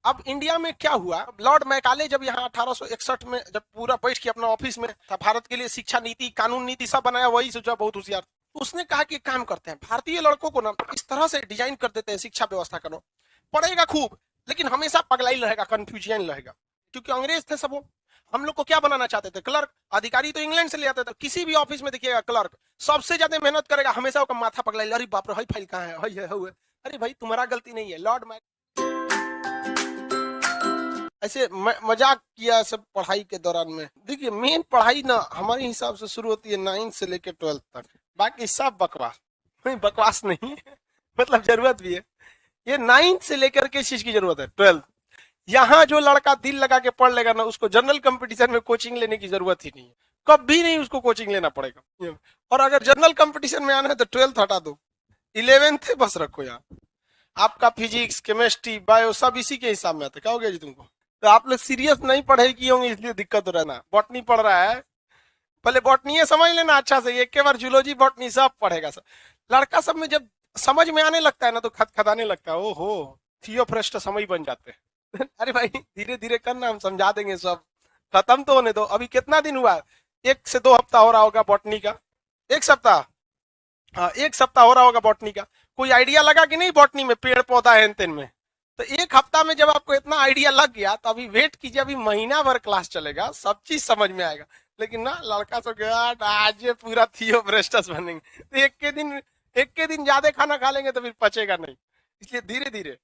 अब इंडिया में क्या हुआ, लॉर्ड मैकाले जब यहाँ 1861 में जब पूरा बैठ के अपना ऑफिस में था, भारत के लिए शिक्षा नीति कानून नीति सब बनाया, वही सोचा, बहुत होशियार। उसने कहा कि काम करते हैं, भारतीय लड़कों को ना इस तरह से डिजाइन कर देते हैं शिक्षा व्यवस्था करो, पढ़ेगा खूब लेकिन हमेशा पगलाई रहेगा, कंफ्यूजन रहेगा, क्योंकि अंग्रेज थे सब वो। हम लोग को क्या बनाना चाहते थे, क्लर्क। अधिकारी तो इंग्लैंड से ले आते थे, किसी भी ऑफिस में देखिएगा क्लर्क सबसे ज्यादा मेहनत करेगा, हमेशा वो माथा पगलाई, अरे बाप रे हाई फाइल कहाँ है, अरे भाई तुम्हारा गलती नहीं है, लॉर्ड मैक ऐसे मजाक किया सब पढ़ाई के दौरान में। देखिए मेन पढ़ाई ना हमारे हिसाब से शुरू होती है 9 से लेकर 12 तक, बाकी सब बकवास। कोई बकवास नहीं मतलब जरूरत भी है। ये 9 से लेकर के चीज की जरूरत है 12। यहाँ जो लड़का दिल लगा के पढ़ लेगा ना, उसको जनरल कंपटीशन में कोचिंग लेने की जरूरत ही नहीं है, कभी नहीं उसको कोचिंग लेना पड़ेगा। और अगर जनरल कंपटीशन में आना है तो 12th हटा दो, 11th बस रखो यहाँ। आपका फिजिक्स केमिस्ट्री बायो सब इसी के हिसाब में आता। क्या हो गया जी तुमको? तो आप लोग सीरियस नहीं पढ़े की होंगे, इसलिए दिक्कत हो रहा है। बॉटनी पढ़ रहा है, पहले बॉटनी समझ लेना अच्छा से, एक के बार जूलॉजी बॉटनी सब पढ़ेगा सब। लड़का सब में जब समझ में आने लगता है ना तो खदखदाने लगता है, ओहो थियोफ्रेस्ट समय बन जाते हैं अरे भाई धीरे धीरे करना, हम समझा देंगे सब, खत्म तो होने दो। अभी कितना दिन हुआ, 1 से 2 हफ्ता हो रहा होगा बॉटनी का, 1 सप्ताह, हाँ 1 सप्ताह हो रहा होगा बॉटनी का। कोई आइडिया लगा कि नहीं बॉटनी में पेड़ पौधा है तेन में? तो 1 हफ्ता में जब आपको इतना आइडिया लग गया तो अभी वेट कीजिए, अभी महीना भर क्लास चलेगा, सब चीज समझ में आएगा। लेकिन ना लड़का सब आज ये पूरा थियोफ्रेस्टस बनेंगे, तो एक के दिन ज्यादा खाना खा लेंगे तो फिर पचेगा नहीं। इसलिए धीरे धीरे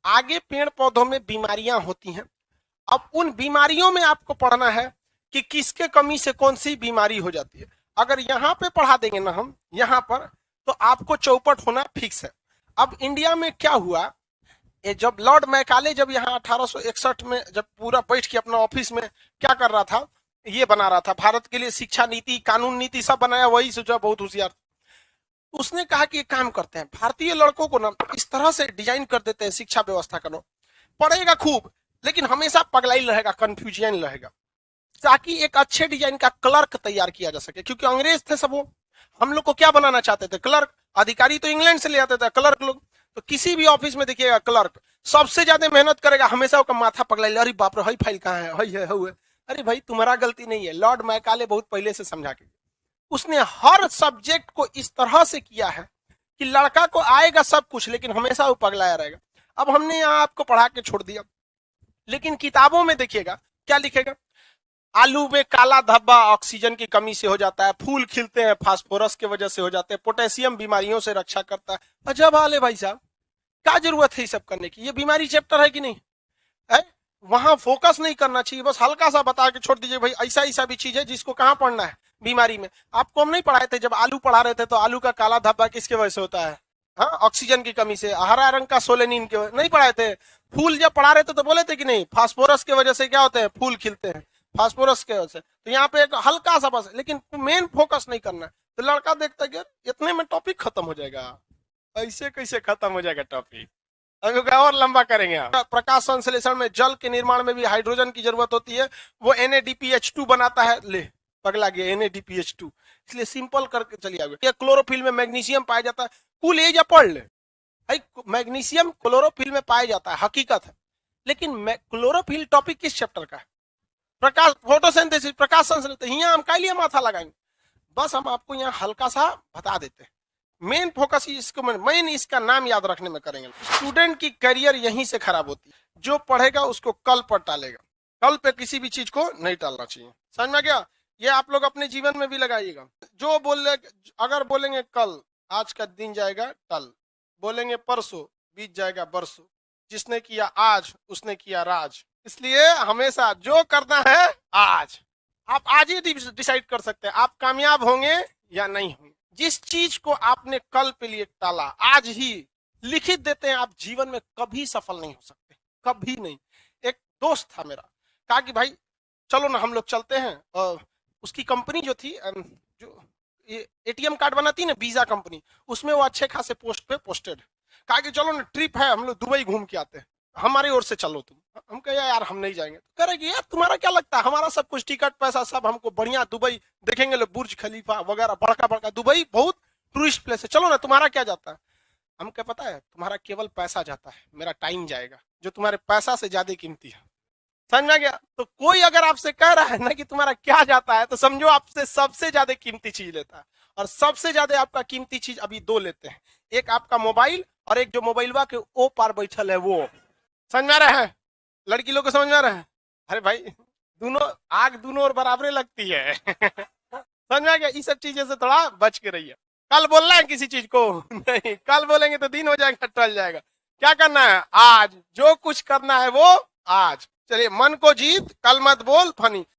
आगे पेड़ पौधों में बीमारियां होती हैं, अब उन बीमारियों में आपको पढ़ना है कि किसके कमी से कौन सी बीमारी हो जाती है। अगर यहाँ पे पढ़ा देंगे ना हम यहाँ पर, तो आपको चौपट होना फिक्स है। अब इंडिया में क्या हुआ, जब लॉर्ड मैकाले जब यहाँ 1861 में जब पूरा बैठ के अपना ऑफिस में क्या कर रहा था, ये बना रहा था, भारत के लिए शिक्षा नीति कानून नीति सब बनाया, वही सोचा, बहुत होशियार। उसने कहा कि काम करते हैं, भारतीय लड़कों को ना इस तरह से डिजाइन कर देते हैं शिक्षा व्यवस्था करो, पढ़ेगा खूब लेकिन हमेशा पगलाई रहेगा, कंफ्यूजन रहेगा, ताकि एक अच्छे डिजाइन का क्लर्क तैयार किया जा सके। क्योंकि अंग्रेज थे सब वो, हम लोग को क्या बनाना चाहते थे, क्लर्क। अधिकारी तो इंग्लैंड से ले आते थे क्लर्क लोग, तो किसी भी ऑफिस में देखिएगा क्लर्क सबसे ज्यादा मेहनत करेगा, हमेशा वो माथा पगलाई, अरे बाप रे हाई फाइल कहाँ है, अरे भाई तुम्हारा गलती नहीं है, लॉर्ड मैकाले बहुत पहले से समझा के उसने हर सब्जेक्ट को इस तरह से किया है कि लड़का को आएगा सब कुछ लेकिन हमेशा वो पगलाया रहेगा। अब हमने यहाँ आपको पढ़ा के छोड़ दिया, लेकिन किताबों में देखिएगा क्या लिखेगा, आलू में काला धब्बा ऑक्सीजन की कमी से हो जाता है, फूल खिलते हैं फास्फोरस की वजह से हो जाते हैं, पोटेशियम बीमारियों से रक्षा करता है। अजब हाल है भाई साहब, क्या जरूरत है ये सब करने की, ये बीमारी चैप्टर है कि नहीं है? वहां फोकस नहीं करना चाहिए, बस हल्का सा बता के छोड़ दीजिए, भाई ऐसा ऐसा भी चीज है जिसको कहाँ पढ़ना है बीमारी में। आपको हम नहीं पढ़ाए थे जब आलू पढ़ा रहे थे, तो आलू का काला धब्बा किसके वजह से होता है? हाँ ऑक्सीजन की कमी से। हरा रंग का सोलेनिन के नहीं पढ़ाए थे? फूल जब पढ़ा रहे थे तो बोले थे कि नहीं, फास्फोरस की वजह से क्या होते हैं, फूल खिलते हैं फास्फोरस के वजह से। तो यहाँ पे एक हल्का सा बस, लेकिन मेन फोकस नहीं करना है। तो लड़का देखता है इतने में टॉपिक खत्म हो जाएगा, ऐसे कैसे खत्म हो जाएगा टॉपिक, और लंबा करेंगे आप। प्रकाश संश्लेषण में जल के निर्माण में भी हाइड्रोजन की जरूरत होती है, वो NADPH2 बनाता है, ले पगला गया NADPH2, इसलिए सिंपल करके चलिए आगे। ये क्लोरोफिल में मैग्नीशियम पाया जाता है, कुल एज पढ़ ले भाई, मैग्नीशियम क्लोरोफिल में पाया जाता है, हकीकत है। लेकिन क्लोरोफिल टॉपिक किस चैप्टर का है? प्रकाश फोटोसिंथेसिस, प्रकाश संश्लेषण। यहाँ हम क्या लिए माथा लगाएंगे, बस हम आपको यहाँ हल्का सा बता देते हैं। मेन फोकस इसको मेन इसका नाम याद रखने में करेंगे। स्टूडेंट की करियर यहीं से खराब होती है, जो पढ़ेगा उसको कल पर टालेगा, कल पे किसी भी चीज को नहीं टालना चाहिए। समझ में गया? ये आप लोग अपने जीवन में भी लगाइएगा। जो बोले, अगर बोलेंगे कल, आज का दिन जाएगा कल, बोलेंगे परसों, बीत जाएगा बरसों, जिसने किया आज उसने किया राज। इसलिए हमेशा जो करना है आज, आप आज ही डिसाइड कर सकते हैं आप कामयाब होंगे या नहीं होंगे। जिस चीज को आपने कल पे लिए टाला, आज ही लिखित देते हैं, आप जीवन में कभी सफल नहीं हो सकते, कभी नहीं। एक दोस्त था मेरा, कहा कि भाई चलो ना हम लोग चलते हैं, और उसकी कंपनी जो थी, जो ATM कार्ड बनाती ना, वीजा कंपनी, उसमें वो अच्छे खासे पोस्ट पे पोस्टेड। कहा कि चलो ना ट्रिप है, हम लोग दुबई घूम के आते हैं, हमारी ओर से चलो तुम। हम कहे यार हम नहीं जाएंगे। तो करेगी यार तुम्हारा क्या लगता है, हमारा सब कुछ टिकट पैसा सब हमको बढ़िया, दुबई देखेंगे लोग, बुर्ज खलीफा वगैरह, बड़का बड़का दुबई बहुत टूरिस्ट प्लेस है, चलो ना, तुम्हारा क्या जाता है? हम क्या पता है, तुम्हारा केवल पैसा जाता है, मेरा टाइम जाएगा। जो तुम्हारे पैसा से ज्यादा कीमती है। समझ में आ गया? तो कोई अगर आपसे कह रहा है ना कि तुम्हारा क्या जाता है, तो समझो आपसे सबसे ज्यादा कीमती चीज लेता है। और सबसे ज्यादा आपका कीमती चीज अभी दो लेते हैं, एक आपका मोबाइल और एक जो मोबाइलवा के ओ पार बैठल है वो। समझ में आ रहा है? लड़की लोग को समझ में आ रहा है? अरे भाई, दोनों आग दोनों और बराबरे लगती है। समझ में आ गया? इस सब चीजों से थोड़ा बच के रहिए। कल बोलना है किसी चीज को नहीं, कल बोलेंगे तो दिन हो जाएगा, टल जाएगा। क्या करना है? आज जो कुछ करना है वो आज। चलिए, मन को जीत, कल मत बोल फनी।